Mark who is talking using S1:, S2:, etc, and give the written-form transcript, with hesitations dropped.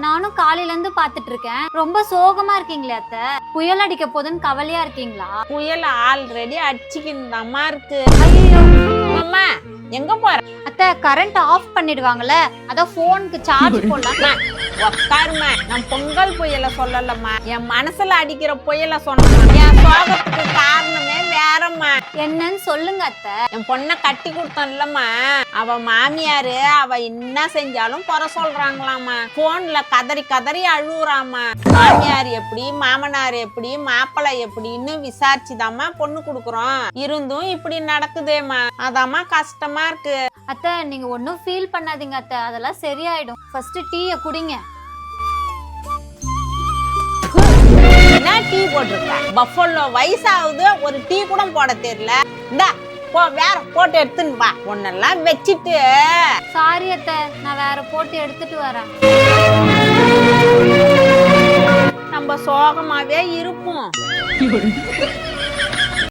S1: நானும் காலையில இருந்து பாத்துட்டு இருக்கேன். ரொம்ப சோகமா இருக்கீங்களே அத்தை. புயல் அடிக்க போதுன்னு கவலையா இருக்கீங்களா?
S2: புயல் ஆல்ரெடி அடிச்சுக்கின்னு இருக்கு.
S1: ஐயோ
S2: அம்மா எங்க போற?
S1: அத்தை, கரண்ட் ஆஃப் பண்ணிடுவாங்கல்ல, அதான் போனுக்கு சார்ஜ் போடலாம்.
S2: உக்காருமா, நான் பொங்கல் புயல சொல்லலம்மா, என் மனசுல அடிக்கிற புயல சொன்னம்மா. என் சோகத்துக்கு காரணமே வேறம்மா.
S1: என்னன்னு சொல்லுங்க அத்தை.
S2: என் பொண்ணை கட்டி கொடுத்தோம்லம்மா, அவ மாமியாரு அவ என்ன செஞ்சாலும் குறை சொல்றாங்களாமா. போன்ல கதறி கதறி அழுகுறாமா. மாமியார் எப்படி, மாமனார் எப்படி, மாப்பிள்ளை எப்படின்னு விசாரிச்சுதாம்மா பொண்ணு குடுக்குறோம். இருந்தும் இப்படி நடக்குதேம்மா, அதாம்மா கஷ்டமா இருக்கு.
S1: அத்தை, நீங்க ஒன்னும் ஃபீல் பண்ணாதீங்க அத்தை, அதெல்லாம் சரியாயிடும். ஃபர்ஸ்ட் டீயை குடிங்க.
S2: என்ன டீ போட்டிருக்க? பஃபல்லோ வயசாகுது, ஒரு டீ கூட போட தெரியல. இந்தா போ, வேற போட்டு எடுத்துன்னு வா. உன்னெல்லாம் வச்சிட்டு.
S1: சாரி அத்தை, நான் வேற போட்டு எடுத்துட்டு வரேன்.
S2: நம்ம சோகமாவே இருப்போம்.